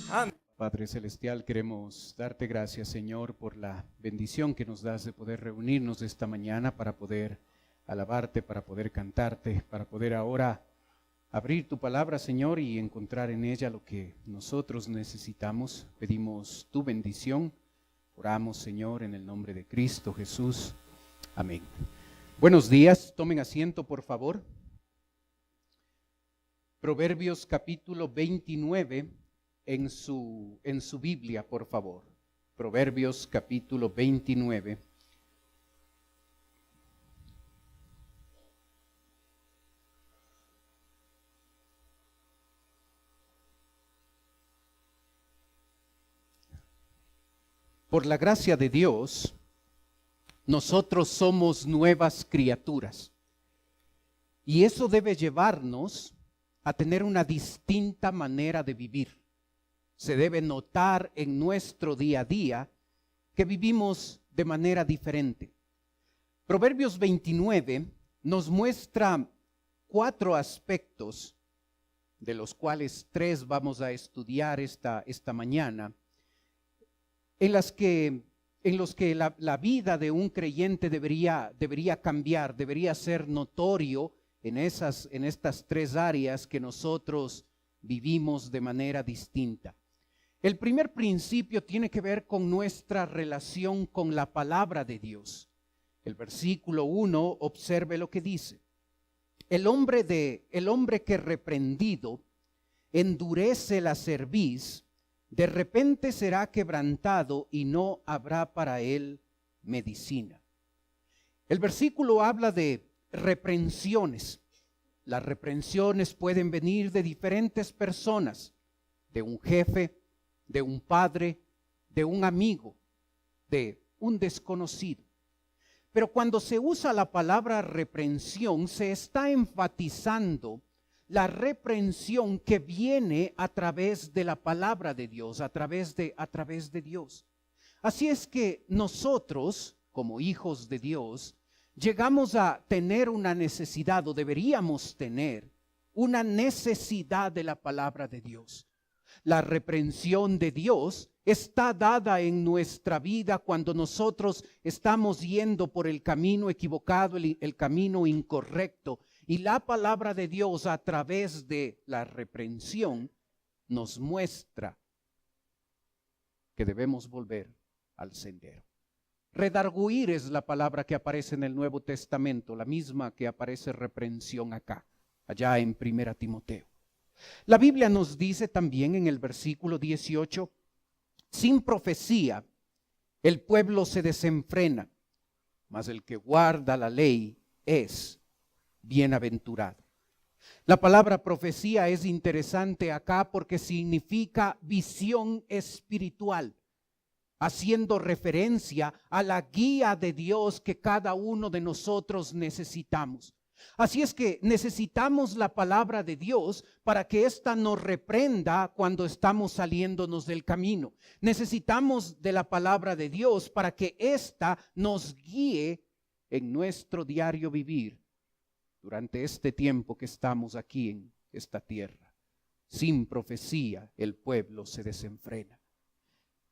Amén. Padre Celestial, queremos darte gracias, Señor, por la bendición que nos das de poder reunirnos esta mañana para poder alabarte, para poder cantarte, para poder ahora abrir tu palabra, Señor, y encontrar en ella lo que nosotros necesitamos. Pedimos tu bendición. Oramos, Señor, en el nombre de Cristo Jesús. Amén. Buenos días, tomen asiento, por favor. Proverbios capítulo 29 en su Biblia, por favor. Proverbios capítulo 29. Por la gracia de Dios, nosotros somos nuevas criaturas. Y eso debe llevarnos a tener una distinta manera de vivir. Se debe notar en nuestro día a día que vivimos de manera diferente. Proverbios 29 nos muestra 4 aspectos, de los cuales 3 vamos a estudiar esta mañana, en los que la vida de un creyente debería cambiar, debería ser notorio en estas 3 áreas que nosotros vivimos de manera distinta. El primer principio tiene que ver con nuestra relación con la palabra de Dios. El versículo 1, observe lo que dice. El hombre que reprendido endurece la cerviz, de repente será quebrantado y no habrá para él medicina. El versículo habla de reprensiones. Las reprensiones pueden venir de diferentes personas, de un jefe, de un padre, de un amigo, de un desconocido. Pero cuando se usa la palabra reprensión, se está enfatizando la reprensión que viene a través de la palabra de Dios, a través de Dios. Así es que nosotros, como hijos de Dios, llegamos a tener una necesidad, o deberíamos tener una necesidad de la palabra de Dios. La reprensión de Dios está dada en nuestra vida cuando nosotros estamos yendo por el camino equivocado, el camino incorrecto. Y la palabra de Dios, a través de la reprensión, nos muestra que debemos volver al sendero. Redarguir es la palabra que aparece en el Nuevo Testamento, la misma que aparece reprensión allá en 1 Timoteo. La Biblia nos dice también en el versículo 18, sin profecía el pueblo se desenfrena, mas el que guarda la ley es bienaventurado. La palabra profecía es interesante acá porque significa visión espiritual, haciendo referencia a la guía de Dios que cada uno de nosotros necesitamos. Así es que necesitamos la palabra de Dios para que ésta nos reprenda cuando estamos saliéndonos del camino. Necesitamos de la palabra de Dios para que ésta nos guíe en nuestro diario vivir durante este tiempo que estamos aquí en esta tierra. Sin profecía el pueblo se desenfrena.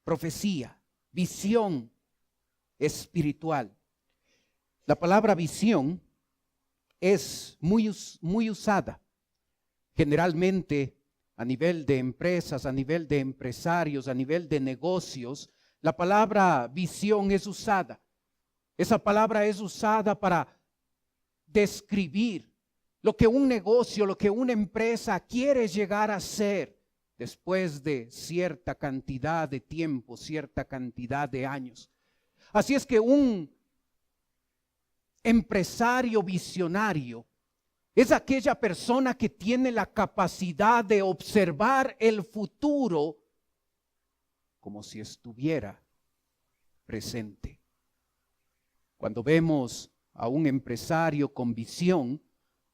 Profecía, visión espiritual. La palabra visión es muy usada generalmente a nivel de empresas, a nivel de empresarios, a nivel de negocios. La palabra visión es usada. Esa palabra es usada para describir lo que un negocio, lo que una empresa quiere llegar a ser después de cierta cantidad de tiempo, cierta cantidad de años. Así es que un empresario visionario es aquella persona que tiene la capacidad de observar el futuro como si estuviera presente. Cuando vemos a un empresario con visión,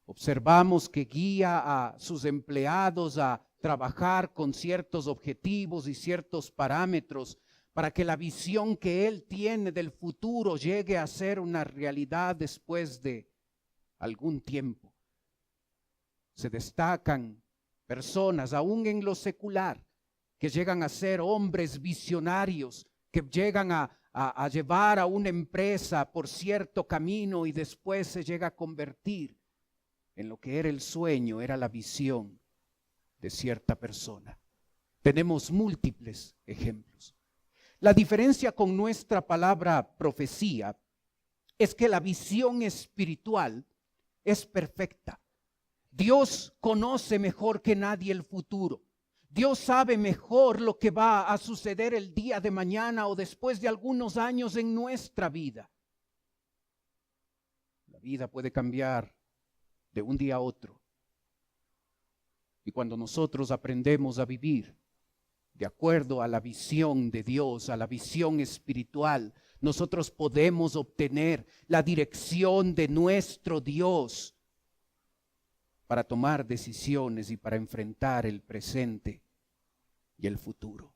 observamos que guía a sus empleados a trabajar con ciertos objetivos y ciertos parámetros para que la visión que él tiene del futuro llegue a ser una realidad después de algún tiempo. Se destacan personas, aún en lo secular, que llegan a ser hombres visionarios, que llegan a llevar a una empresa por cierto camino y después se llega a convertir en lo que era el sueño, era la visión de cierta persona. Tenemos múltiples ejemplos. La diferencia con nuestra palabra profecía es que la visión espiritual es perfecta. Dios conoce mejor que nadie el futuro. Dios sabe mejor lo que va a suceder el día de mañana o después de algunos años en nuestra vida. La vida puede cambiar de un día a otro. Y cuando nosotros aprendemos a vivir de acuerdo a la visión de Dios, a la visión espiritual, nosotros podemos obtener la dirección de nuestro Dios para tomar decisiones y para enfrentar el presente y el futuro.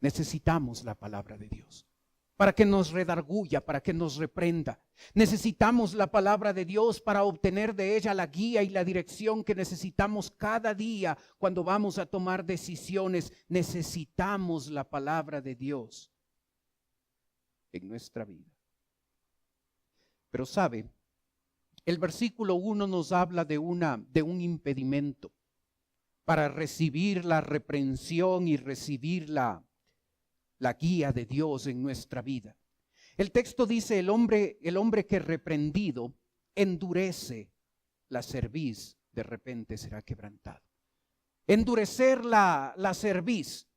Necesitamos la palabra de Dios para que nos redarguya, para que nos reprenda. Necesitamos la palabra de Dios para obtener de ella la guía y la dirección que necesitamos cada día cuando vamos a tomar decisiones. Necesitamos la palabra de Dios en nuestra vida. Pero sabe, el versículo 1 nos habla de un impedimento para recibir la reprensión y recibir la guía de Dios en nuestra vida. El texto dice, el hombre que reprendido endurece la cerviz, de repente será quebrantado. Endurecer la cerviz.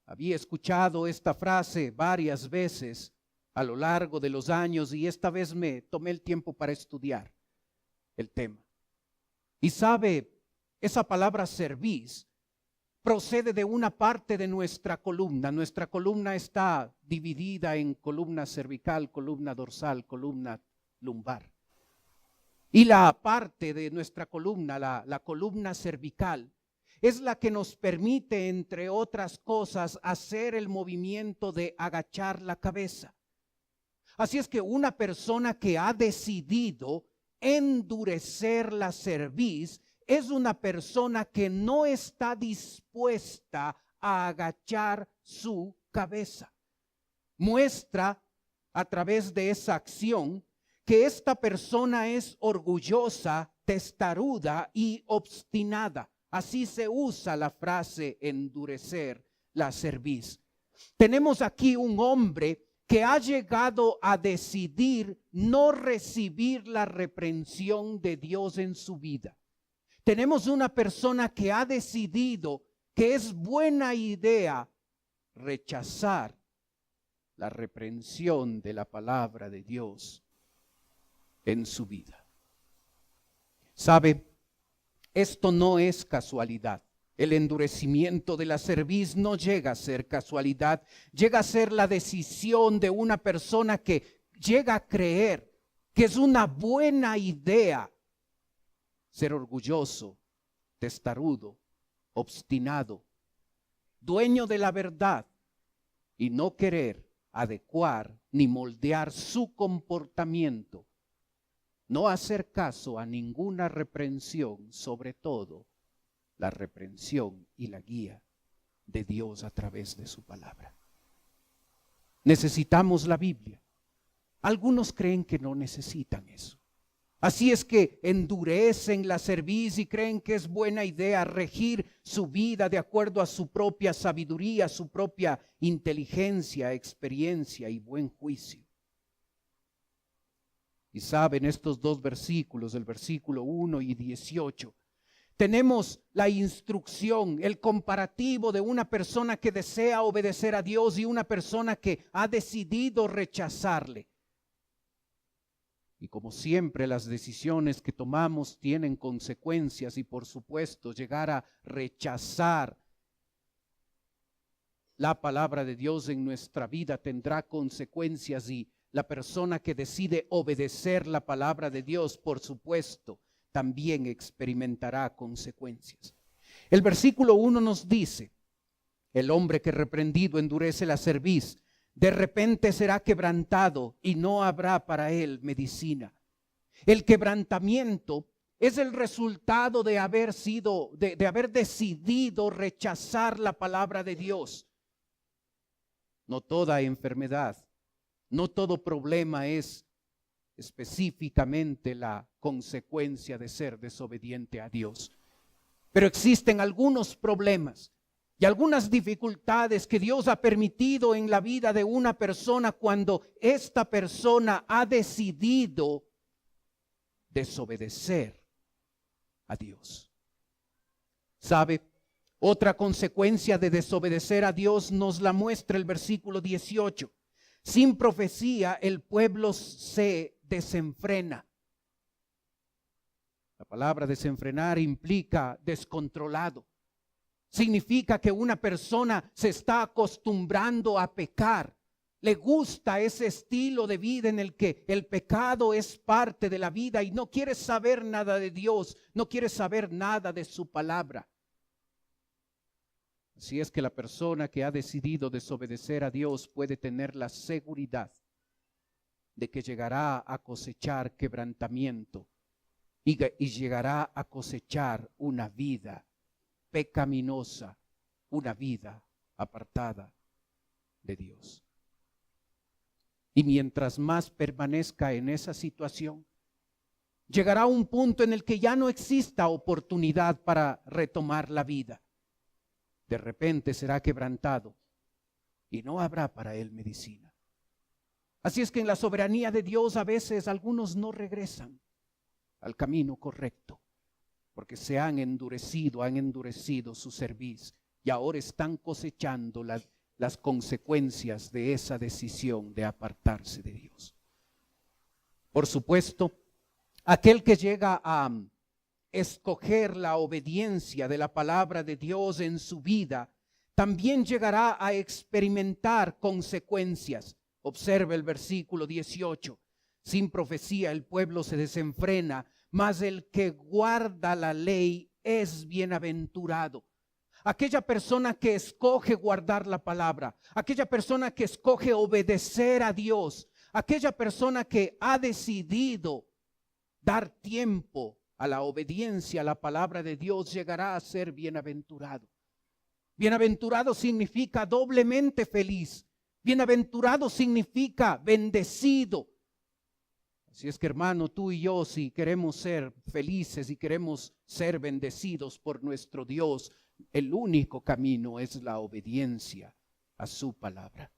Había escuchado esta frase varias veces a lo largo de los años y esta vez me tomé el tiempo para estudiar el tema. Y sabe, esa palabra cerviz procede de una parte de nuestra columna. Nuestra columna está dividida en columna cervical, columna dorsal, columna lumbar. Y la parte de nuestra columna, la columna cervical, es la que nos permite, entre otras cosas, hacer el movimiento de agachar la cabeza. Así es que una persona que ha decidido endurecer la cerviz es una persona que no está dispuesta a agachar su cabeza. Muestra a través de esa acción que esta persona es orgullosa, testaruda y obstinada. Así se usa la frase endurecer la cerviz. Tenemos aquí un hombre que ha llegado a decidir no recibir la reprensión de Dios en su vida. Tenemos una persona que ha decidido que es buena idea rechazar la reprensión de la palabra de Dios en su vida. ¿Sabe? Esto no es casualidad. El endurecimiento de la cerviz no llega a ser casualidad, llega a ser la decisión de una persona que llega a creer que es una buena idea ser orgulloso, testarudo, obstinado, dueño de la verdad y no querer adecuar ni moldear su comportamiento, no hacer caso a ninguna reprensión, sobre todo la reprensión y la guía de Dios a través de su palabra. Necesitamos la Biblia. Algunos creen que no necesitan eso. Así es que endurecen la cerviz y creen que es buena idea regir su vida de acuerdo a su propia sabiduría, su propia inteligencia, experiencia y buen juicio. Y saben, estos dos versículos, el versículo 1 y 18, tenemos la instrucción, el comparativo de una persona que desea obedecer a Dios y una persona que ha decidido rechazarle. Y como siempre, las decisiones que tomamos tienen consecuencias y por supuesto llegar a rechazar la palabra de Dios en nuestra vida tendrá consecuencias y la persona que decide obedecer la palabra de Dios, por supuesto, también experimentará consecuencias. El versículo 1 nos dice, el hombre que reprendido endurece la cerviz, de repente será quebrantado y no habrá para él medicina. El quebrantamiento es el resultado de haber decidido rechazar la palabra de Dios. No toda enfermedad, no todo problema es específicamente la consecuencia de ser desobediente a Dios. Pero existen algunos problemas y algunas dificultades que Dios ha permitido en la vida de una persona cuando esta persona ha decidido desobedecer a Dios. ¿Sabe? Otra consecuencia de desobedecer a Dios nos la muestra el versículo 18. Sin profecía el pueblo se desenfrena. La palabra desenfrenar implica descontrolado. Significa que una persona se está acostumbrando a pecar. Le gusta ese estilo de vida en el que el pecado es parte de la vida y no quiere saber nada de Dios, no quiere saber nada de su palabra. Así es que la persona que ha decidido desobedecer a Dios puede tener la seguridad de que llegará a cosechar quebrantamiento y llegará a cosechar una vida pecaminosa, una vida apartada de Dios. Y mientras más permanezca en esa situación, llegará un punto en el que ya no exista oportunidad para retomar la vida. De repente será quebrantado y no habrá para él medicina. Así es que en la soberanía de Dios a veces algunos no regresan al camino correcto porque se han endurecido su cerviz y ahora están cosechando las consecuencias de esa decisión de apartarse de Dios. Por supuesto, aquel que llega a escoger la obediencia de la palabra de Dios en su vida, también llegará a experimentar consecuencias. Observe el versículo 18. Sin profecía el pueblo se desenfrena, mas el que guarda la ley es bienaventurado. Aquella persona que escoge guardar la palabra, aquella persona que escoge obedecer a Dios, aquella persona que ha decidido dar tiempo a la obediencia a la palabra de Dios, llegará a ser bienaventurado. Bienaventurado significa doblemente feliz. Bienaventurado significa bendecido. Así es que, hermano, tú y yo, si queremos ser felices y queremos ser bendecidos por nuestro Dios, el único camino es la obediencia a su palabra.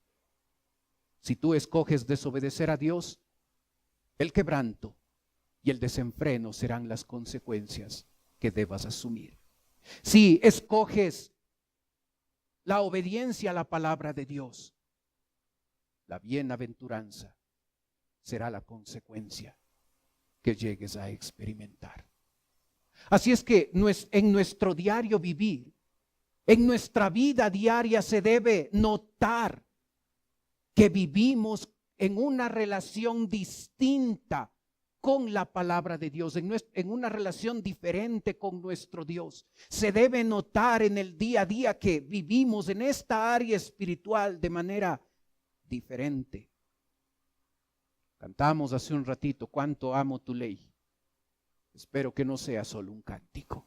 Si tú escoges desobedecer a Dios, el quebranto y el desenfreno serán las consecuencias que debas asumir. Si escoges la obediencia a la palabra de Dios, la bienaventuranza será la consecuencia que llegues a experimentar. Así es que en nuestro diario vivir, en nuestra vida diaria se debe notar que vivimos en una relación distinta con la palabra de Dios, en una relación diferente con nuestro Dios. Se debe notar en el día a día que vivimos en esta área espiritual de manera diferente. Cantamos hace un ratito, cuánto amo tu ley. Espero que no sea solo un cántico.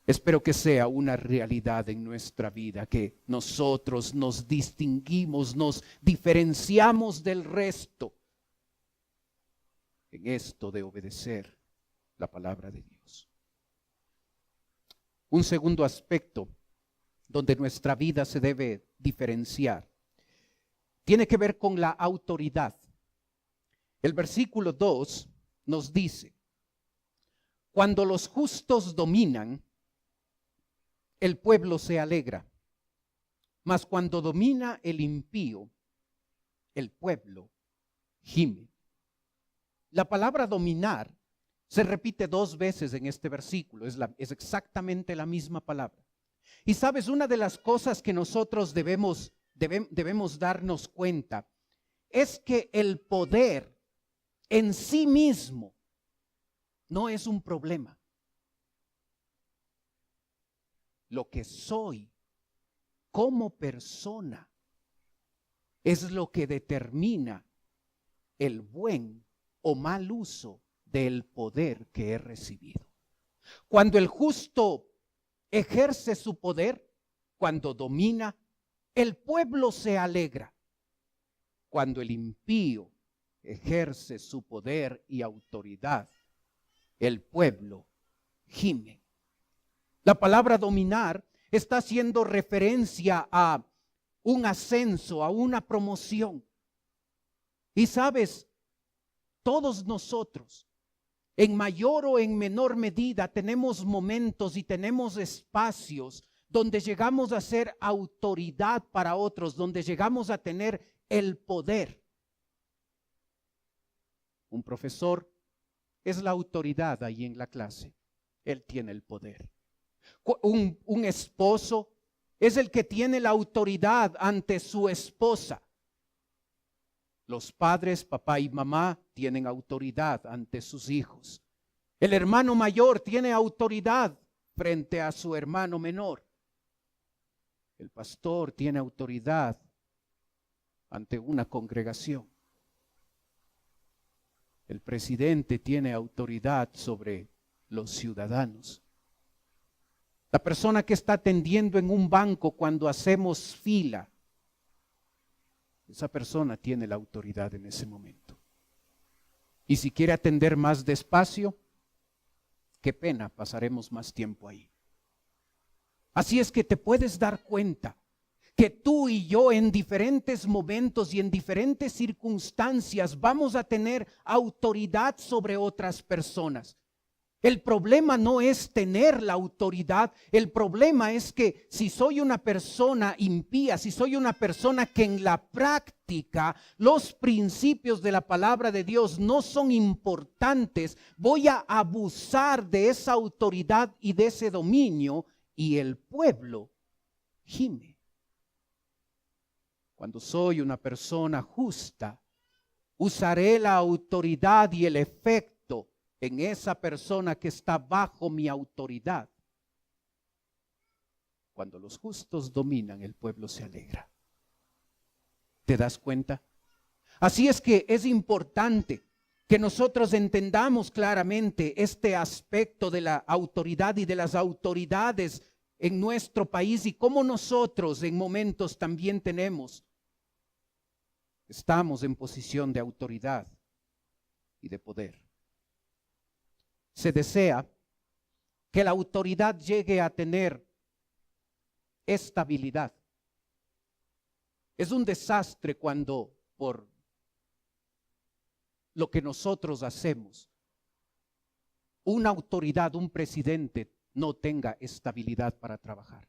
Espero que sea una realidad en nuestra vida, que nosotros nos distinguimos, nos diferenciamos del resto en esto de obedecer la palabra de Dios. Un segundo aspecto donde nuestra vida se debe diferenciar tiene que ver con la autoridad. El versículo 2 nos dice: cuando los justos dominan, el pueblo se alegra, mas cuando domina el impío, el pueblo gime. La palabra dominar se repite 2 veces en este versículo, es exactamente la misma palabra. Y sabes, una de las cosas que nosotros debemos darnos cuenta es que el poder en sí mismo no es un problema. Lo que soy como persona es lo que determina el buen o mal uso del poder que he recibido. Cuando el justo ejerce su poder, cuando domina, el pueblo se alegra. Cuando el impío ejerce su poder y autoridad, el pueblo gime. La palabra dominar está haciendo referencia a un ascenso, a una promoción. Y sabes, todos nosotros, en mayor o en menor medida, tenemos momentos y tenemos espacios donde llegamos a ser autoridad para otros, donde llegamos a tener el poder. Un profesor es la autoridad ahí en la clase. Él tiene el poder. Un esposo es el que tiene la autoridad ante su esposa. Los padres, papá y mamá, tienen autoridad ante sus hijos. El hermano mayor tiene autoridad frente a su hermano menor. El pastor tiene autoridad ante una congregación. El presidente tiene autoridad sobre los ciudadanos. La persona que está atendiendo en un banco cuando hacemos fila, esa persona tiene la autoridad en ese momento. Y si quiere atender más despacio, qué pena, pasaremos más tiempo ahí. Así es que te puedes dar cuenta que tú y yo en diferentes momentos y en diferentes circunstancias vamos a tener autoridad sobre otras personas. El problema no es tener la autoridad, el problema es que si soy una persona impía, si soy una persona que en la práctica los principios de la palabra de Dios no son importantes, voy a abusar de esa autoridad y de ese dominio y el pueblo gime. Cuando soy una persona justa, usaré la autoridad y el efecto en esa persona que está bajo mi autoridad. Cuando los justos dominan, el pueblo se alegra. ¿Te das cuenta? Así es que es importante que nosotros entendamos claramente este aspecto de la autoridad y de las autoridades en nuestro país y cómo nosotros en momentos también estamos en posición de autoridad y de poder. Se desea que la autoridad llegue a tener estabilidad. Es un desastre cuando por lo que nosotros hacemos, una autoridad, un presidente no tenga estabilidad para trabajar.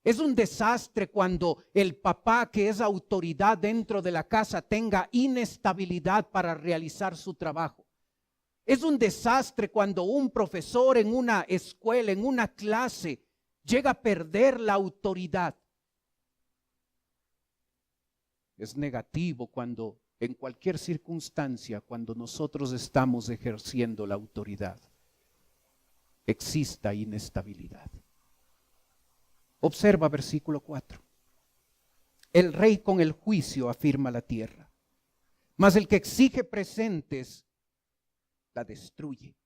Es un desastre cuando el papá que es autoridad dentro de la casa tenga inestabilidad para realizar su trabajo. Es un desastre cuando un profesor en una escuela, en una clase, llega a perder la autoridad. Es negativo cuando en cualquier circunstancia, cuando nosotros estamos ejerciendo la autoridad, exista inestabilidad. Observa versículo 4. El rey con el juicio afirma la tierra, mas el que exige presentes la destruye.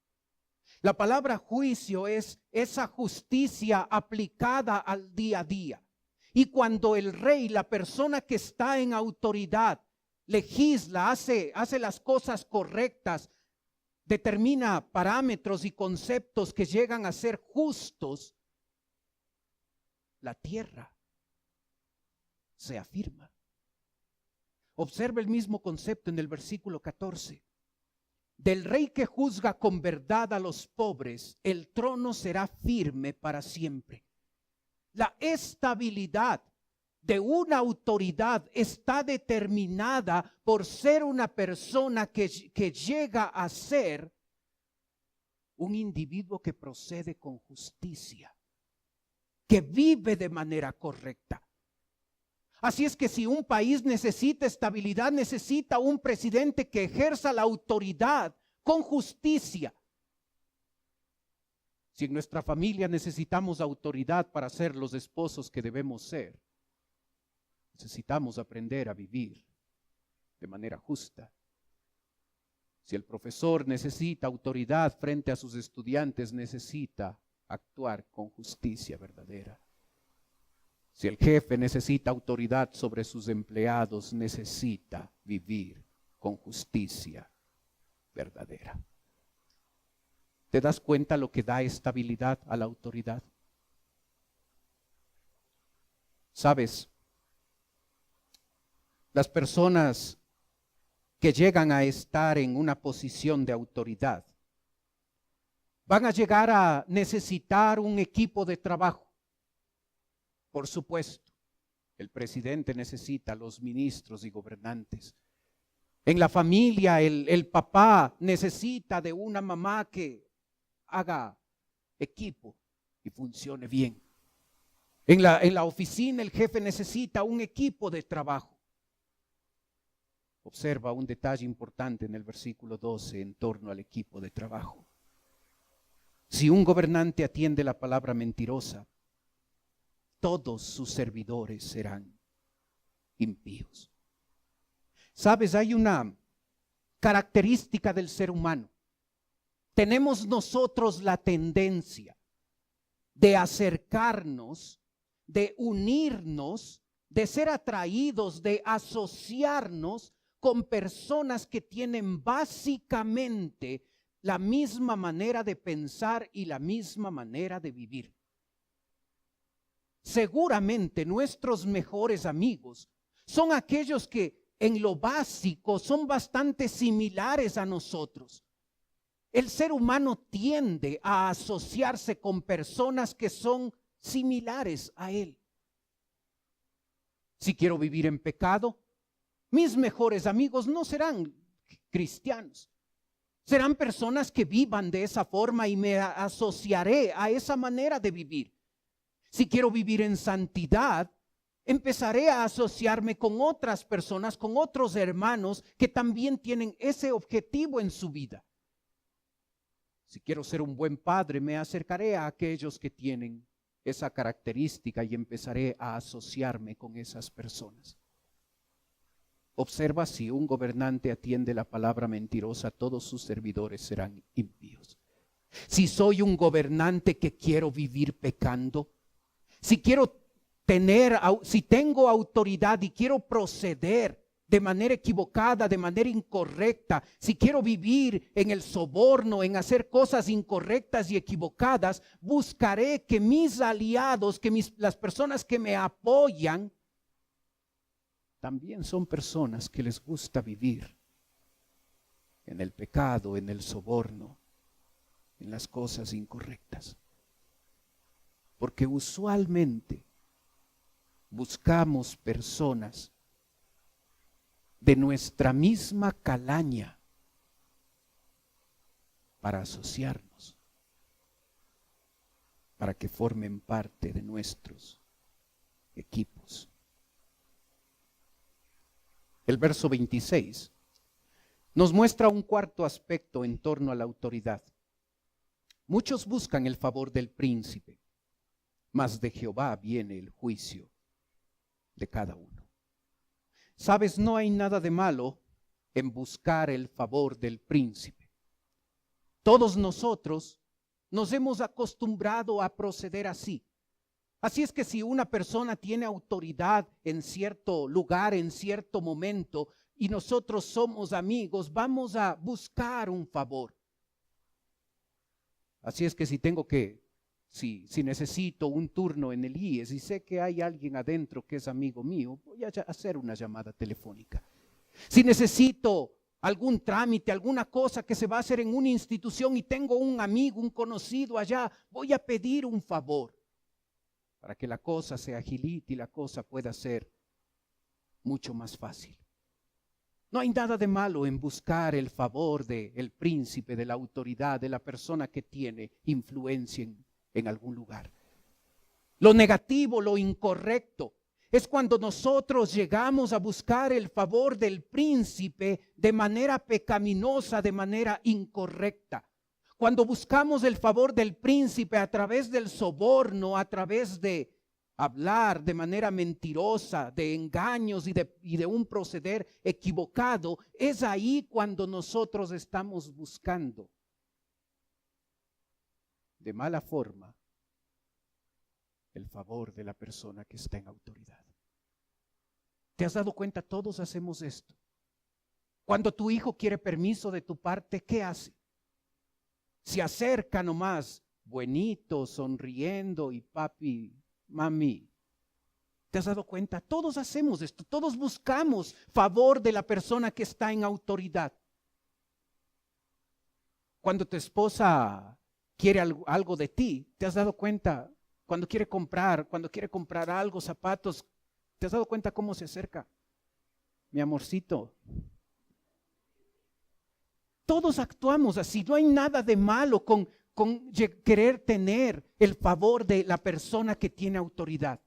La palabra juicio es esa justicia aplicada al día a día. Y cuando el rey, la persona que está en autoridad, legisla, hace las cosas correctas, determina parámetros y conceptos que llegan a ser justos, la tierra se afirma. Observa el mismo concepto en el versículo 14. Del rey que juzga con verdad a los pobres, el trono será firme para siempre. La estabilidad de una autoridad está determinada por ser una persona que llega a ser un individuo que procede con justicia, que vive de manera correcta. Así es que si un país necesita estabilidad, necesita un presidente que ejerza la autoridad con justicia. Si en nuestra familia necesitamos autoridad para ser los esposos que debemos ser, necesitamos aprender a vivir de manera justa. Si el profesor necesita autoridad frente a sus estudiantes, necesita actuar con justicia verdadera. Si el jefe necesita autoridad sobre sus empleados, necesita vivir con justicia verdadera. ¿Te das cuenta lo que da estabilidad a la autoridad? ¿Sabes? Las personas que llegan a estar en una posición de autoridad van a llegar a necesitar un equipo de trabajo. Por supuesto, el presidente necesita a los ministros y gobernantes. En la familia, el papá necesita de una mamá que haga equipo y funcione bien. En la oficina, el jefe necesita un equipo de trabajo. Observa un detalle importante en el versículo 12 en torno al equipo de trabajo. Si un gobernante atiende la palabra mentirosa, todos sus servidores serán impíos. Sabes, hay una característica del ser humano. Tenemos nosotros la tendencia de acercarnos, de unirnos, de ser atraídos, de asociarnos con personas que tienen básicamente la misma manera de pensar y la misma manera de vivir. Seguramente nuestros mejores amigos son aquellos que en lo básico son bastante similares a nosotros. El ser humano tiende a asociarse con personas que son similares a él. Si quiero vivir en pecado, mis mejores amigos no serán cristianos. Serán personas que vivan de esa forma y me asociaré a esa manera de vivir. Si quiero vivir en santidad, empezaré a asociarme con otras personas, con otros hermanos que también tienen ese objetivo en su vida. Si quiero ser un buen padre, me acercaré a aquellos que tienen esa característica y empezaré a asociarme con esas personas. Observa, si un gobernante atiende la palabra mentirosa, todos sus servidores serán impíos. Si soy un gobernante que quiero vivir pecando, si tengo autoridad y quiero proceder de manera equivocada, de manera incorrecta, si quiero vivir en el soborno, en hacer cosas incorrectas y equivocadas, buscaré que mis aliados, las personas que me apoyan, también son personas que les gusta vivir en el pecado, en el soborno, en las cosas incorrectas. Porque usualmente buscamos personas de nuestra misma calaña para asociarnos, para que formen parte de nuestros equipos. El verso 26 nos muestra un cuarto aspecto en torno a la autoridad. Muchos buscan el favor del príncipe, mas de Jehová viene el juicio de cada uno. Sabes, no hay nada de malo en buscar el favor del príncipe. Todos nosotros nos hemos acostumbrado a proceder así. Así es que si una persona tiene autoridad en cierto lugar, en cierto momento, y nosotros somos amigos, vamos a buscar un favor. Así es que si necesito un turno en el IES y sé que hay alguien adentro que es amigo mío, voy a hacer una llamada telefónica. Si necesito algún trámite, alguna cosa que se va a hacer en una institución y tengo un amigo, un conocido allá, voy a pedir un favor para que la cosa se agilite y la cosa pueda ser mucho más fácil. No hay nada de malo en buscar el favor del príncipe, de la autoridad, de la persona que tiene influencia en algún lugar. Lo negativo, lo incorrecto, es cuando nosotros llegamos a buscar el favor del príncipe de manera pecaminosa, de manera incorrecta. Cuando buscamos el favor del príncipe a través del soborno, a través de hablar de manera mentirosa, de engaños y de un proceder equivocado, es ahí cuando nosotros estamos buscando de mala forma el favor de la persona que está en autoridad. ¿Te has dado cuenta? Todos hacemos esto. Cuando tu hijo quiere permiso de tu parte, ¿qué hace? Se acerca nomás, buenito, sonriendo y papi, mami. ¿Te has dado cuenta? Todos hacemos esto, todos buscamos favor de la persona que está en autoridad. Cuando tu esposa quiere algo de ti, ¿te has dado cuenta? Cuando quiere comprar algo, zapatos, ¿te has dado cuenta cómo se acerca? Mi amorcito. Todos actuamos así, no hay nada de malo con querer tener el favor de la persona que tiene autoridad.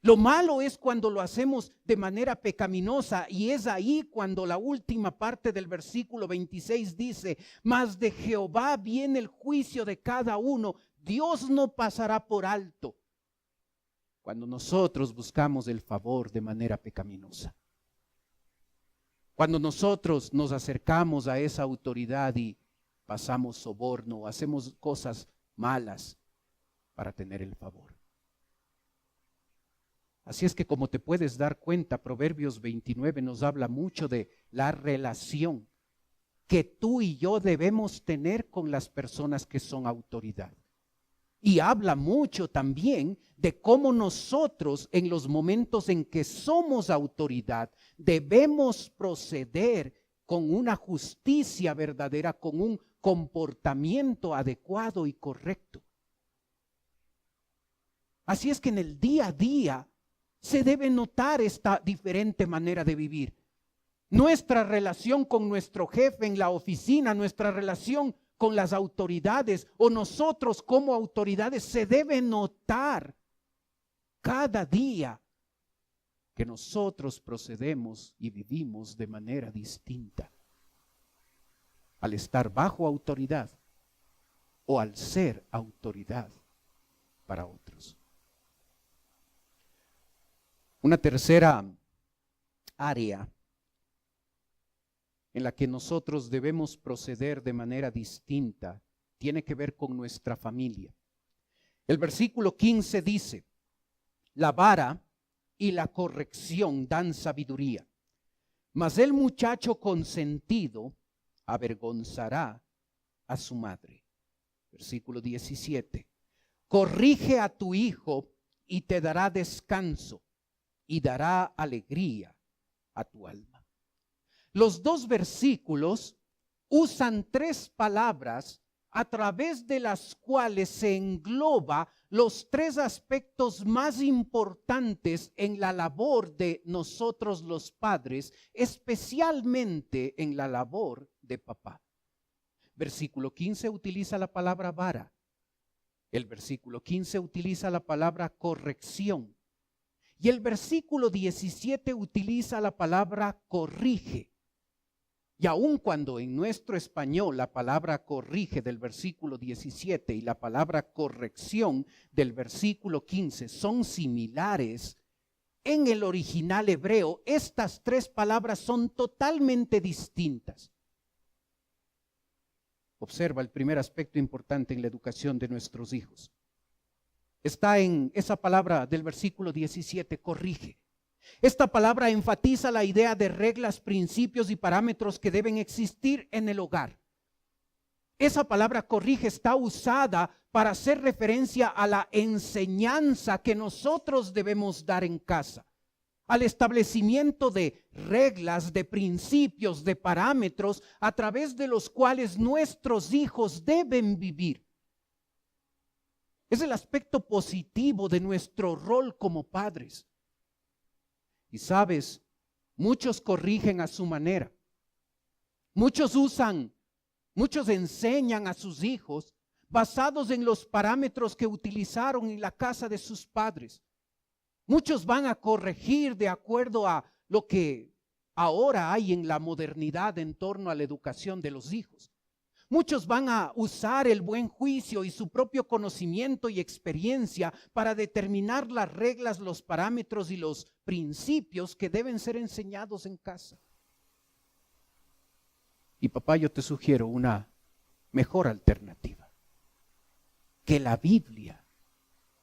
Lo malo es cuando lo hacemos de manera pecaminosa, y es ahí cuando la última parte del versículo 26 dice: mas de Jehová viene el juicio de cada uno, Dios no pasará por alto. Cuando nosotros buscamos el favor de manera pecaminosa. Cuando nosotros nos acercamos a esa autoridad y pasamos soborno, hacemos cosas malas para tener el favor. Así es que, como te puedes dar cuenta, Proverbios 29 nos habla mucho de la relación que tú y yo debemos tener con las personas que son autoridad. Y habla mucho también de cómo nosotros, en los momentos en que somos autoridad, debemos proceder con una justicia verdadera, con un comportamiento adecuado y correcto. Así es que en el día a día se debe notar esta diferente manera de vivir. Nuestra relación con nuestro jefe en la oficina, nuestra relación con las autoridades o nosotros como autoridades, se debe notar cada día que nosotros procedemos y vivimos de manera distinta al estar bajo autoridad o al ser autoridad para otros. Una tercera área en la que nosotros debemos proceder de manera distinta tiene que ver con nuestra familia. El versículo 15 dice: la vara y la corrección dan sabiduría, mas el muchacho consentido avergonzará a su madre. Versículo 17: corrige a tu hijo y te dará descanso y dará alegría a tu alma. Los dos versículos usan tres palabras a través de las cuales se engloba los tres aspectos más importantes en la labor de nosotros los padres, especialmente en la labor de papá. Versículo 15 utiliza la palabra vara. El versículo 15 utiliza la palabra corrección. Y el versículo 17 utiliza la palabra corrige. Y aun cuando en nuestro español la palabra corrige del versículo 17 y la palabra corrección del versículo 15 son similares, en el original hebreo estas tres palabras son totalmente distintas. Observa el primer aspecto importante en la educación de nuestros hijos. Está en esa palabra del versículo 17, corrige. Esta palabra enfatiza la idea de reglas, principios y parámetros que deben existir en el hogar. Esa palabra corrige está usada para hacer referencia a la enseñanza que nosotros debemos dar en casa, al establecimiento de reglas, de principios, de parámetros a través de los cuales nuestros hijos deben vivir. Es el aspecto positivo de nuestro rol como padres. Y sabes, muchos corrigen a su manera. Muchos enseñan a sus hijos basados en los parámetros que utilizaron en la casa de sus padres. Muchos van a corregir de acuerdo a lo que ahora hay en la modernidad en torno a la educación de los hijos. Muchos van a usar el buen juicio y su propio conocimiento y experiencia para determinar las reglas, los parámetros y los principios que deben ser enseñados en casa. Y papá, yo te sugiero una mejor alternativa. Que la Biblia,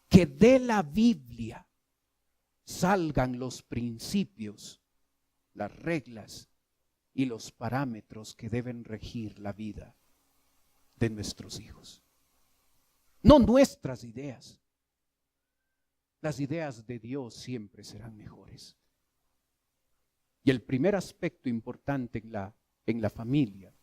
que de la Biblia salgan los principios, las reglas y los parámetros que deben regir la vida de nuestros hijos. No nuestras ideas. Las ideas de Dios siempre serán mejores. Y el primer aspecto importante en la familia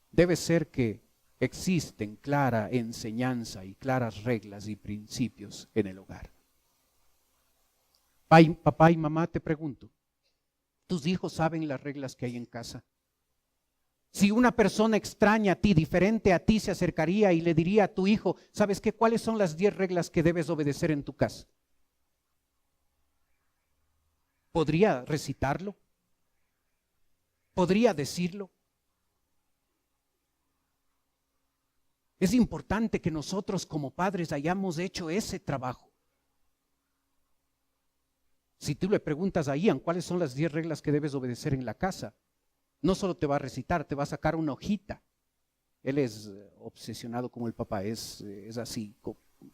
debe ser que existen clara enseñanza y claras reglas y principios en el hogar. Papá y mamá, te pregunto, ¿tus hijos saben las reglas que hay en casa? Si una persona extraña a ti, diferente a ti, se acercaría y le diría a tu hijo, ¿sabes qué? ¿Cuáles son las 10 reglas que debes obedecer en tu casa? ¿Podría recitarlo? ¿Podría decirlo? Es importante que nosotros como padres hayamos hecho ese trabajo. Si tú le preguntas a Ian cuáles son las 10 reglas que debes obedecer en la casa, no solo te va a recitar, te va a sacar una hojita. Él es obsesionado como el papá, es así,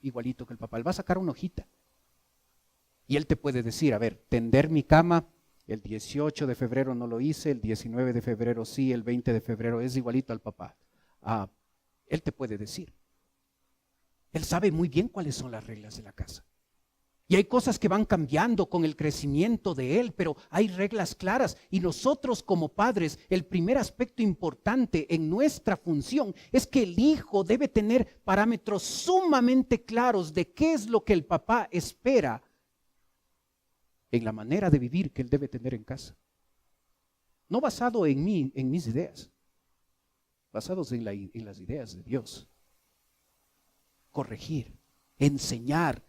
igualito que el papá. Él va a sacar una hojita. Y él te puede decir, a ver, tender mi cama, el 18 de febrero no lo hice, el 19 de febrero sí, el 20 de febrero es igualito al papá. Él te puede decir. Él sabe muy bien cuáles son las reglas de la casa. Y hay cosas que van cambiando con el crecimiento de él, pero hay reglas claras. Y nosotros como padres, el primer aspecto importante en nuestra función es que el hijo debe tener parámetros sumamente claros de qué es lo que el papá espera en la manera de vivir que él debe tener en casa. No basado en mí, en mis ideas, basados en las ideas de Dios. Corregir, enseñar,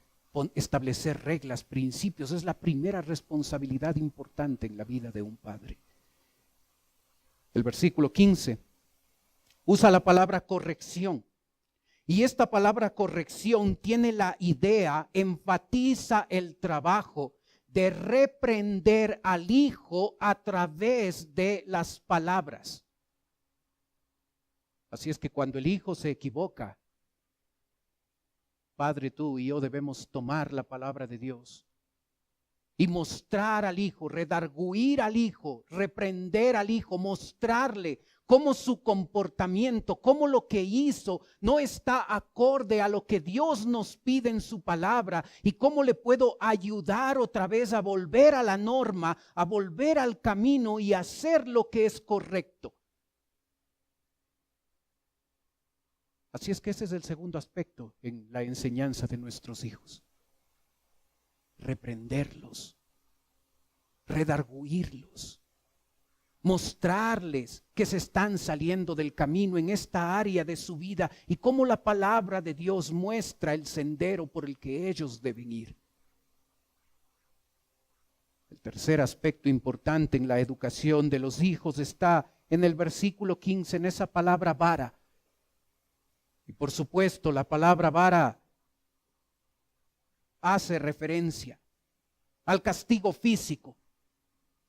establecer reglas, principios, es la primera responsabilidad importante en la vida de un padre. El versículo 15 usa la palabra corrección. Y esta palabra corrección tiene la idea, enfatiza el trabajo de reprender al hijo a través de las palabras. Así es que cuando el hijo se equivoca, Padre, tú y yo debemos tomar la palabra de Dios y mostrar al hijo, redarguir al hijo, reprender al hijo, mostrarle cómo su comportamiento, cómo lo que hizo no está acorde a lo que Dios nos pide en su palabra y cómo le puedo ayudar otra vez a volver a la norma, a volver al camino y hacer lo que es correcto. Así es que ese es el segundo aspecto en la enseñanza de nuestros hijos. Reprenderlos, redarguirlos, mostrarles que se están saliendo del camino en esta área de su vida y cómo la palabra de Dios muestra el sendero por el que ellos deben ir. El tercer aspecto importante en la educación de los hijos está en el versículo 15, en esa palabra vara. Y por supuesto, la palabra vara hace referencia al castigo físico,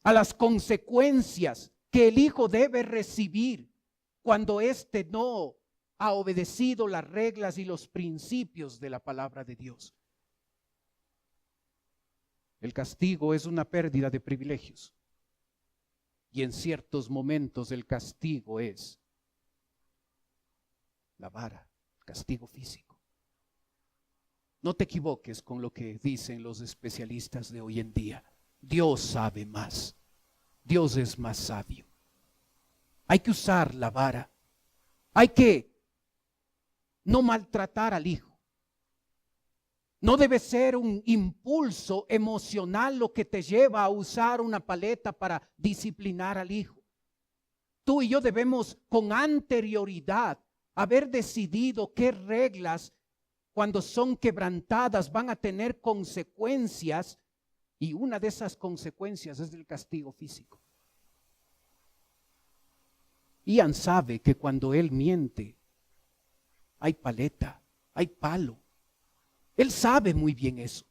a las consecuencias que el hijo debe recibir cuando éste no ha obedecido las reglas y los principios de la palabra de Dios. El castigo es una pérdida de privilegios. Y en ciertos momentos el castigo es la vara. Castigo físico. No te equivoques con lo que dicen los especialistas de hoy en día. Dios sabe más. Dios es más sabio. Hay que usar la vara. Hay que no maltratar al hijo. No debe ser un impulso emocional lo que te lleva a usar una paleta para disciplinar al hijo. Tú y yo debemos con anterioridad haber decidido qué reglas, cuando son quebrantadas, van a tener consecuencias, y una de esas consecuencias es el castigo físico. Ian sabe que cuando él miente, hay paleta, hay palo. Él sabe muy bien eso.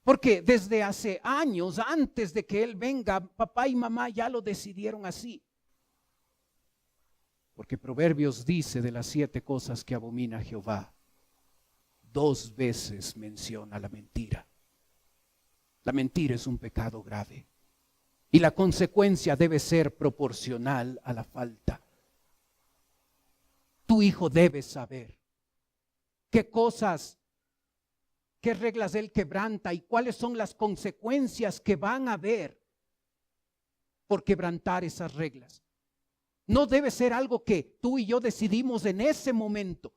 Porque desde hace años, antes de que él venga, papá y mamá ya lo decidieron así. Porque Proverbios dice de las 7 cosas que abomina Jehová, 2 veces menciona la mentira. La mentira es un pecado grave. Y la consecuencia debe ser proporcional a la falta. Tu hijo debe saber qué cosas, qué reglas él quebranta y cuáles son las consecuencias que van a haber por quebrantar esas reglas. No debe ser algo que tú y yo decidimos en ese momento.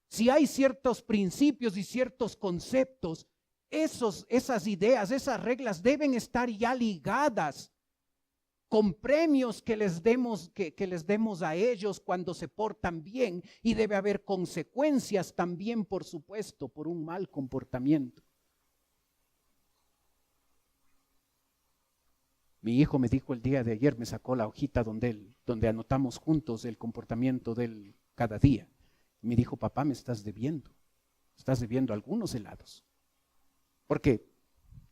Si hay ciertos principios y ciertos conceptos, esas ideas, esas reglas deben estar ya ligadas con premios que les demos a ellos cuando se portan bien, y debe haber consecuencias también, por supuesto, por un mal comportamiento. Mi hijo me dijo el día de ayer, me sacó la hojita donde anotamos juntos el comportamiento de él cada día. Me dijo, papá, me estás debiendo algunos helados. Porque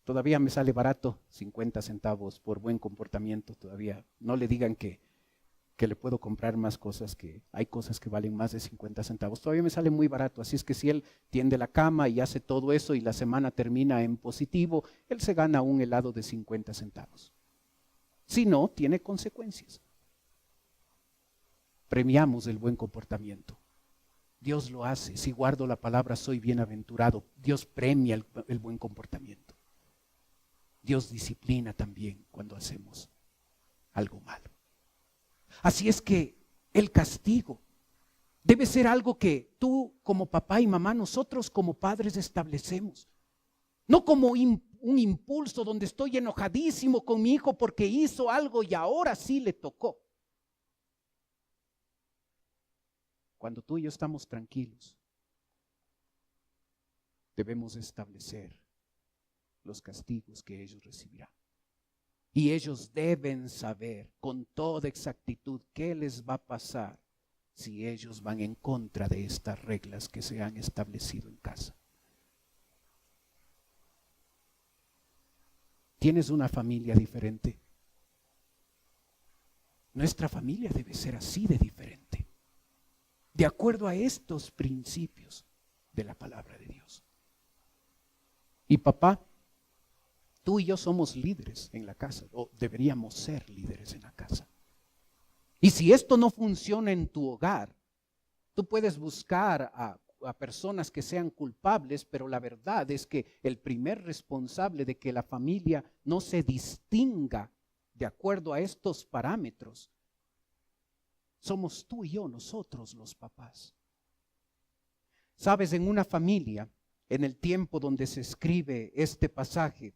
todavía me sale barato, 50 centavos por buen comportamiento todavía. No le digan que le puedo comprar más cosas, que hay cosas que valen más de 50 centavos. Todavía me sale muy barato, así es que si él tiende la cama y hace todo eso y la semana termina en positivo, él se gana un helado de 50 centavos. Si no, tiene consecuencias. Premiamos el buen comportamiento. Dios lo hace. Si guardo la palabra, soy bienaventurado. Dios premia el buen comportamiento. Dios disciplina también cuando hacemos algo malo. Así es que el castigo debe ser algo que tú como papá y mamá, nosotros como padres establecemos. No como un impulso donde estoy enojadísimo con mi hijo porque hizo algo y ahora sí le tocó. Cuando tú y yo estamos tranquilos, debemos establecer los castigos que ellos recibirán. Y ellos deben saber con toda exactitud qué les va a pasar si ellos van en contra de estas reglas que se han establecido en casa. ¿Tienes una familia diferente? Nuestra familia debe ser así de diferente, de acuerdo a estos principios de la palabra de Dios. Y papá, tú y yo somos líderes en la casa, o deberíamos ser líderes en la casa. Y si esto no funciona en tu hogar, tú puedes buscar a personas que sean culpables, pero la verdad es que el primer responsable de que la familia no se distinga de acuerdo a estos parámetros somos tú y yo, nosotros los papás. Sabes, en una familia, en el tiempo donde se escribe este pasaje,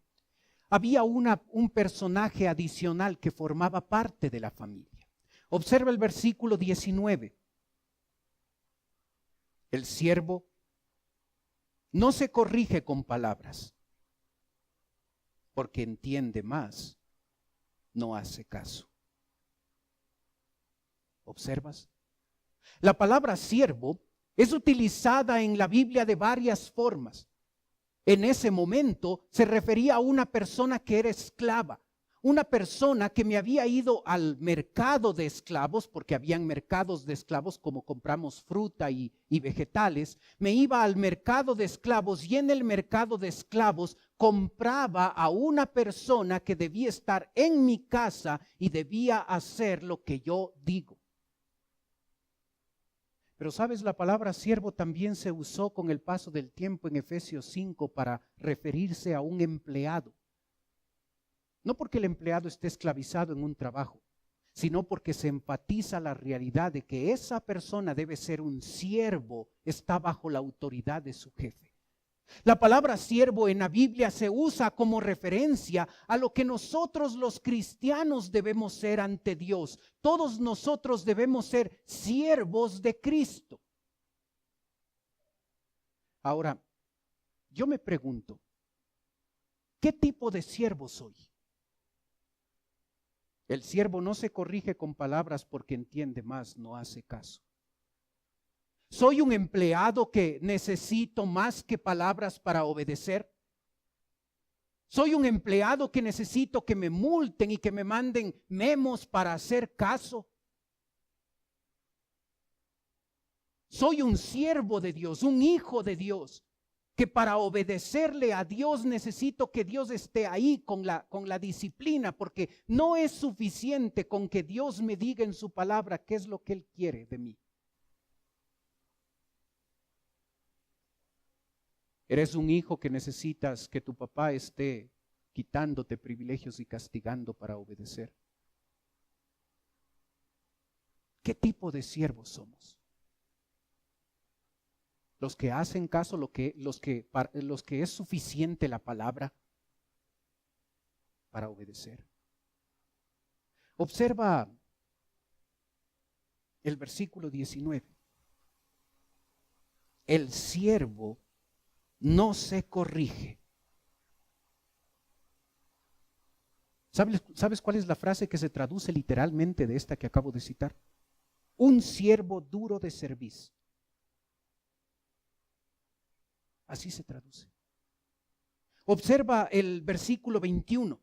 había un personaje adicional que formaba parte de la familia. Observa el versículo 19. El siervo no se corrige con palabras, porque entiende más, no hace caso. ¿Observas? La palabra siervo es utilizada en la Biblia de varias formas. En ese momento se refería a una persona que era esclava, una persona que me había ido al mercado de esclavos, porque habían mercados de esclavos como compramos fruta y vegetales. Me iba al mercado de esclavos y en el mercado de esclavos compraba a una persona que debía estar en mi casa y debía hacer lo que yo digo. Pero sabes, la palabra siervo también se usó con el paso del tiempo en Efesios 5 para referirse a un empleado. No porque el empleado esté esclavizado en un trabajo, sino porque se enfatiza la realidad de que esa persona debe ser un siervo, está bajo la autoridad de su jefe. La palabra siervo en la Biblia se usa como referencia a lo que nosotros los cristianos debemos ser ante Dios. Todos nosotros debemos ser siervos de Cristo. Ahora, yo me pregunto, ¿qué tipo de siervo soy? El siervo no se corrige con palabras porque entiende más, no hace caso. Soy un empleado que necesito más que palabras para obedecer. Soy un empleado que necesito que me multen y que me manden memos para hacer caso. Soy un siervo de Dios, un hijo de Dios, que para obedecerle a Dios necesito que Dios esté ahí con la disciplina, porque no es suficiente con que Dios me diga en su palabra qué es lo que Él quiere de mí. Eres un hijo que necesitas que tu papá esté quitándote privilegios y castigando para obedecer. ¿Qué tipo de siervos somos? Los que hacen caso, los que es suficiente la palabra para obedecer. Observa el versículo 19. El siervo no se corrige. ¿Sabes cuál es la frase que se traduce literalmente de esta que acabo de citar? Un siervo duro de cerviz. Así se traduce. Observa el versículo 21.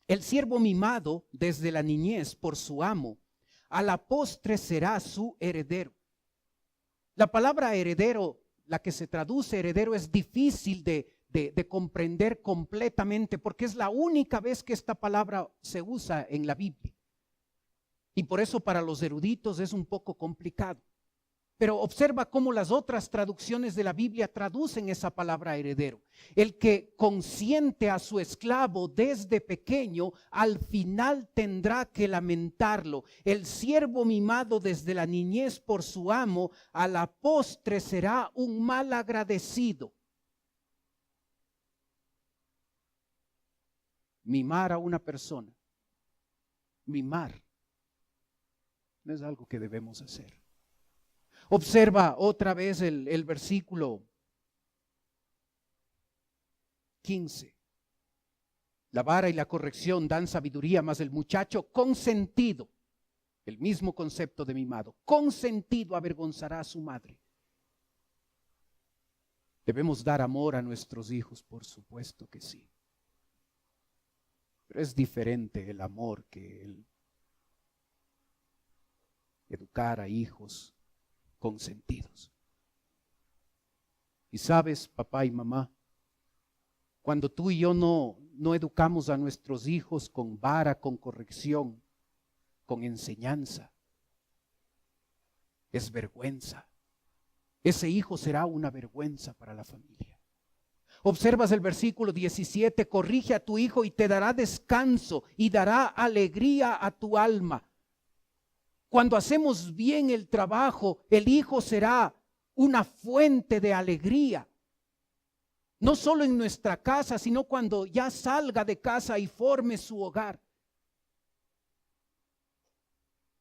El siervo mimado desde la niñez por su amo, a la postre será su heredero. La palabra heredero, la que se traduce heredero, es difícil de comprender completamente porque es la única vez que esta palabra se usa en la Biblia. Y por eso para los eruditos es un poco complicado. Pero observa cómo las otras traducciones de la Biblia traducen esa palabra heredero. El que consiente a su esclavo desde pequeño, al final tendrá que lamentarlo. El siervo mimado desde la niñez por su amo, a la postre será un mal agradecido. Mimar a una persona, mimar, no es algo que debemos hacer. Observa otra vez el versículo 15. La vara y la corrección dan sabiduría, mas el muchacho consentido, el mismo concepto de mimado, consentido avergonzará a su madre. ¿Debemos dar amor a nuestros hijos? Por supuesto que sí. Pero es diferente el amor que el educar a hijos consentidos. Y sabes, papá y mamá, cuando tú y yo no educamos a nuestros hijos con vara, con corrección, con enseñanza, es vergüenza. Ese hijo será una vergüenza para la familia. Observas el versículo 17, corrige a tu hijo y te dará descanso y dará alegría a tu alma. Cuando hacemos bien el trabajo, el hijo será una fuente de alegría. No solo en nuestra casa, sino cuando ya salga de casa y forme su hogar.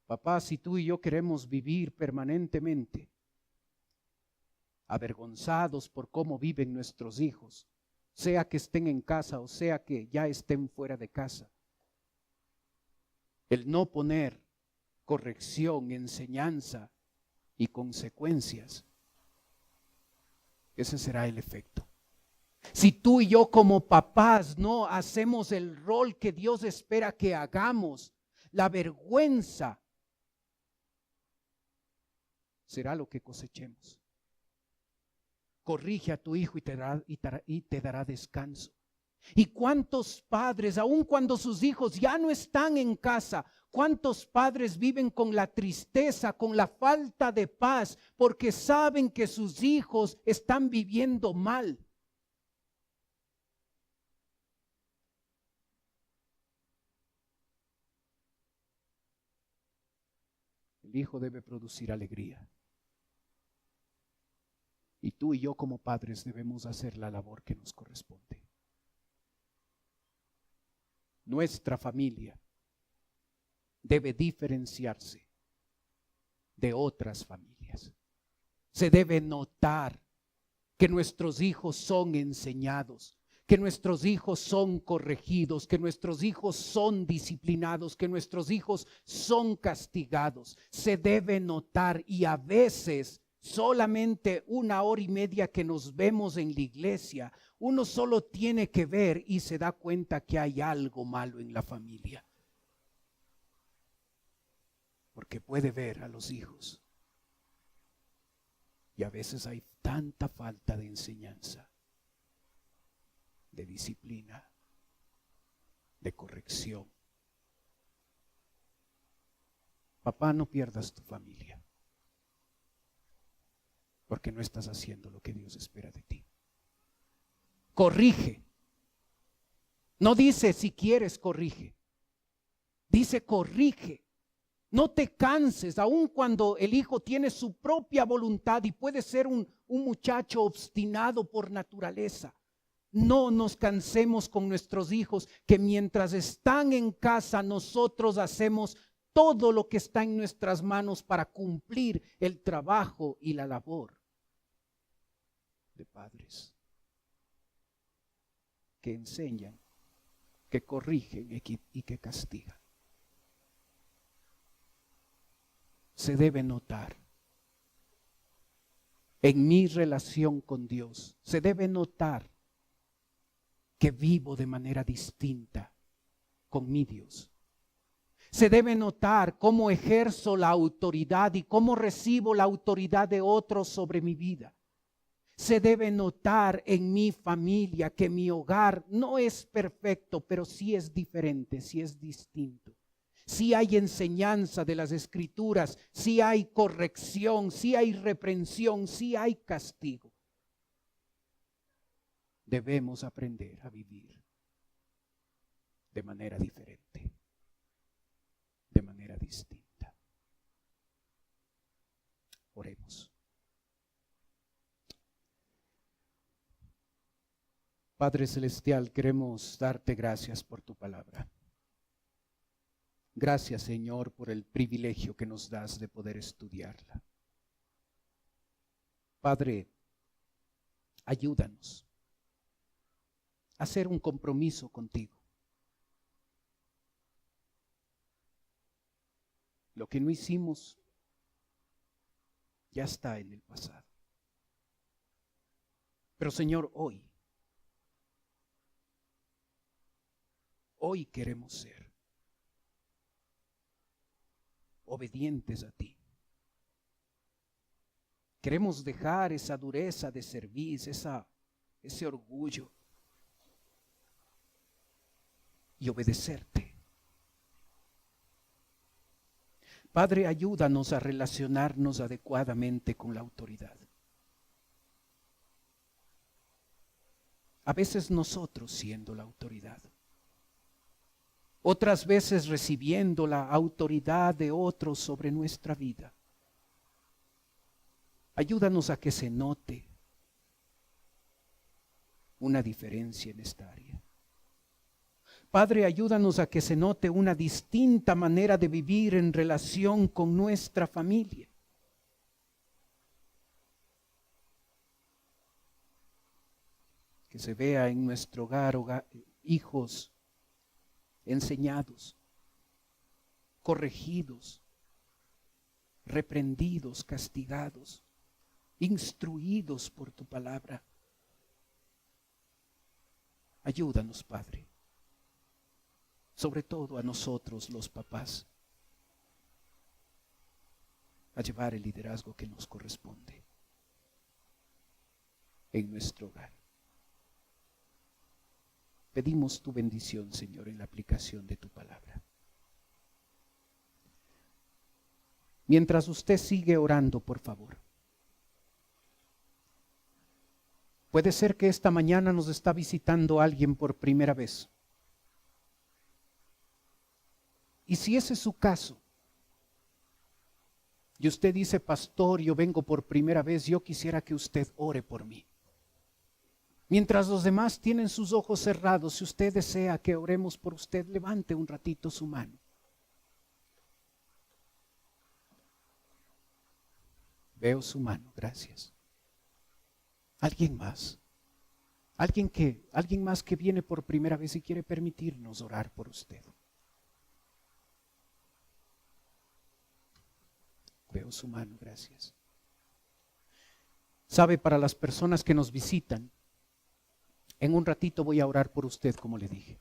Papá, si tú y yo queremos vivir permanentemente avergonzados por cómo viven nuestros hijos, sea que estén en casa o sea que ya estén fuera de casa, el no poner corrección, enseñanza y consecuencias, ese será el efecto. Si tú y yo como papás no hacemos el rol que Dios espera que hagamos, la vergüenza será lo que cosechemos. Corrige a tu hijo y te dará descanso. ¿Y cuántos padres, aun cuando sus hijos ya no están en casa, cuántos padres viven con la tristeza, con la falta de paz, porque saben que sus hijos están viviendo mal? El hijo debe producir alegría. Y tú y yo como padres debemos hacer la labor que nos corresponde. Nuestra familia debe diferenciarse de otras familias. Se debe notar que nuestros hijos son enseñados, que nuestros hijos son corregidos, que nuestros hijos son disciplinados, que nuestros hijos son castigados. Se debe notar, y a veces solamente 1 hora y media que nos vemos en la iglesia, uno solo tiene que ver y se da cuenta que hay algo malo en la familia. Porque puede ver a los hijos. Y a veces hay tanta falta de enseñanza, de disciplina, de corrección. Papá, no pierdas tu familia, porque no estás haciendo lo que Dios espera de ti. Corrige. No dice si quieres corrige. Dice corrige. No te canses, aun cuando el hijo tiene su propia voluntad y puede ser un muchacho obstinado por naturaleza. No nos cansemos con nuestros hijos, que mientras están en casa nosotros hacemos todo lo que está en nuestras manos para cumplir el trabajo y la labor de padres que enseñan, que corrigen y que castigan. Se debe notar en mi relación con Dios, se debe notar que vivo de manera distinta con mi Dios. Se debe notar cómo ejerzo la autoridad y cómo recibo la autoridad de otros sobre mi vida. Se debe notar en mi familia que mi hogar no es perfecto, pero sí es diferente, sí es distinto. Sí hay enseñanza de las Escrituras, sí hay corrección, sí hay reprensión, sí hay castigo. Debemos aprender a vivir de manera diferente, de manera distinta. Oremos. Padre Celestial, queremos darte gracias por tu palabra. Gracias, Señor, por el privilegio que nos das de poder estudiarla. Padre, ayúdanos a hacer un compromiso contigo. Lo que no hicimos ya está en el pasado. Pero, Señor, hoy queremos ser obedientes a ti. Queremos dejar esa dureza de cerviz, ese orgullo y obedecerte. Padre, ayúdanos a relacionarnos adecuadamente con la autoridad. A veces nosotros siendo la autoridad. Otras veces recibiendo la autoridad de otros sobre nuestra vida. Ayúdanos a que se note una diferencia en esta área. Padre, ayúdanos a que se note una distinta manera de vivir en relación con nuestra familia. Que se vea en nuestro hogar, hijos enseñados, corregidos, reprendidos, castigados, instruidos por tu palabra. Ayúdanos, Padre, sobre todo a nosotros los papás, a llevar el liderazgo que nos corresponde en nuestro hogar. Pedimos tu bendición, Señor, en la aplicación de tu palabra. Mientras usted sigue orando, por favor. Puede ser que esta mañana nos está visitando alguien por primera vez. Y si ese es su caso, y usted dice, pastor, yo vengo por primera vez, yo quisiera que usted ore por mí. Mientras los demás tienen sus ojos cerrados, si usted desea que oremos por usted, levante un ratito su mano. Veo su mano, gracias. ¿Alguien más? Alguien más que viene por primera vez y quiere permitirnos orar por usted. Veo su mano, gracias. Sabe, para las personas que nos visitan, en un ratito voy a orar por usted, como le dije.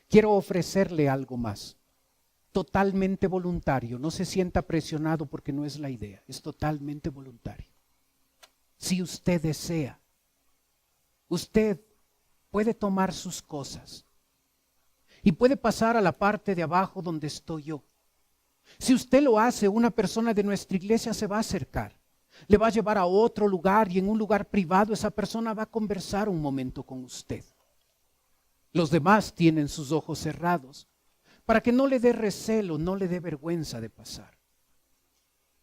Quiero ofrecerle algo más, totalmente voluntario. No se sienta presionado porque no es la idea, es totalmente voluntario. Si usted desea, usted puede tomar sus cosas y puede pasar a la parte de abajo donde estoy yo. Si usted lo hace, una persona de nuestra iglesia se va a acercar, le va a llevar a otro lugar y en un lugar privado esa persona va a conversar un momento con usted. Los demás tienen sus ojos cerrados para que no le dé recelo, no le dé vergüenza de pasar.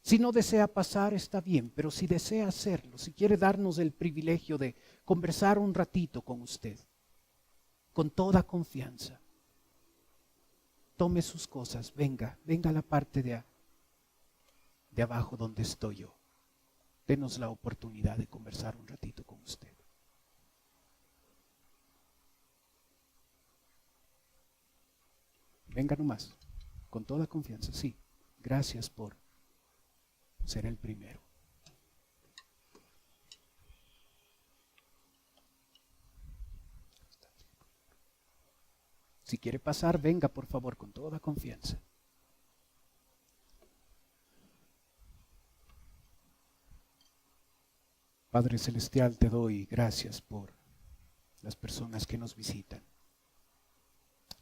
Si no desea pasar, está bien, pero si desea hacerlo, si quiere darnos el privilegio de conversar un ratito con usted, con toda confianza, tome sus cosas, venga a la parte de abajo donde estoy yo. Denos la oportunidad de conversar un ratito con usted. Venga nomás, con toda confianza, sí. Gracias por ser el primero. Si quiere pasar, venga por favor con toda confianza. Padre Celestial, te doy gracias por las personas que nos visitan.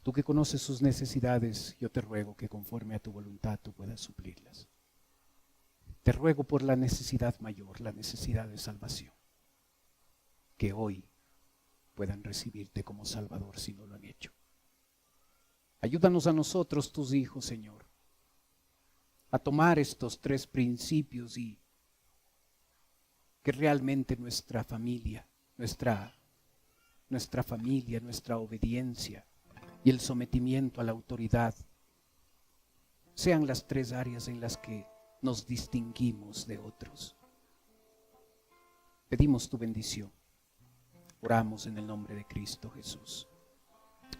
Tú que conoces sus necesidades, yo te ruego que conforme a tu voluntad tú puedas suplirlas. Te ruego por la necesidad mayor, la necesidad de salvación, que hoy puedan recibirte como Salvador si no lo han hecho. Ayúdanos a nosotros, tus hijos, Señor, a tomar estos 3 principios y que realmente nuestra familia, nuestra obediencia y el sometimiento a la autoridad sean las 3 áreas en las que nos distinguimos de otros. Pedimos tu bendición. Oramos en el nombre de Cristo Jesús.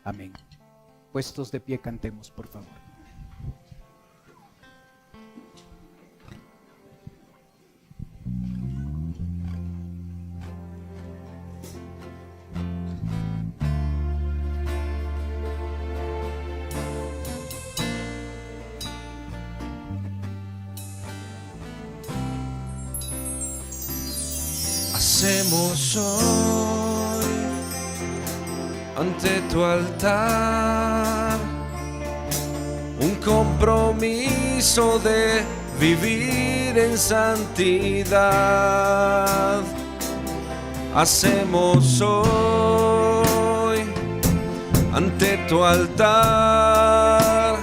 Amén. Puestos de pie, cantemos, por favor. Hacemos hoy ante tu altar un compromiso de vivir en santidad. Hacemos hoy ante tu altar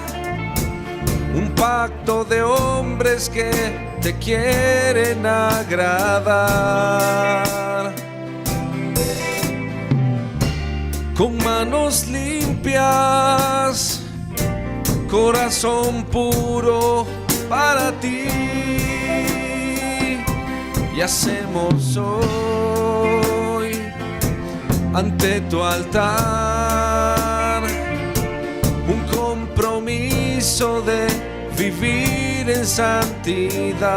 un pacto de hombres que te quieren agradar, con manos limpias, corazón puro para ti. Y hacemos hoy ante tu altar un compromiso de vivir en santidad.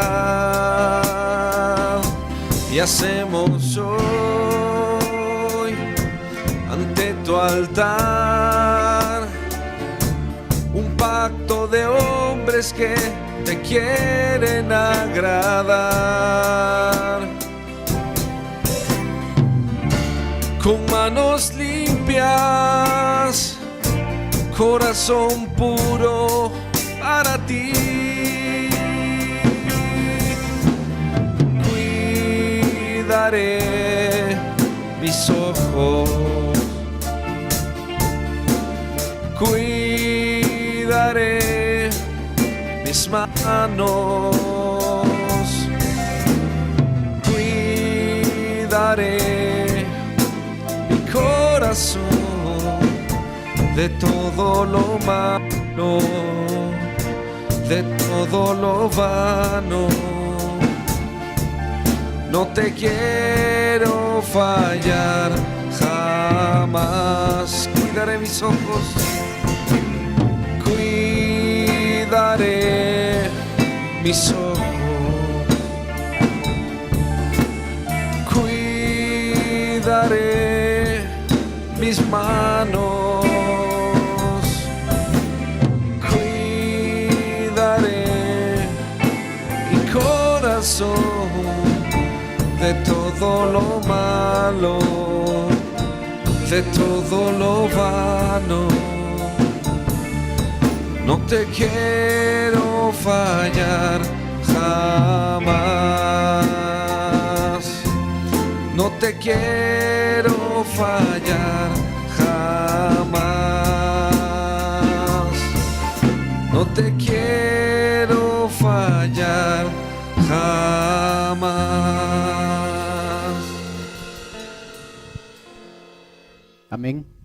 Y hacemos hoy ante tu altar un pacto de hombres que te quieren agradar, con manos limpias, corazón puro para ti. Cuidaré mis ojos, cuidaré mis manos, cuidaré mi corazón de todo lo malo, de todo lo vano. no te quiero fallar jamás. Cuidaré mis ojos, cuidaré mis ojos, cuidaré mis manos, cuidaré mi corazón de todo lo malo, de todo lo vano. No te quiero fallar jamás. No te quiero fallar jamás. No te quiero fallar jamás. Amén.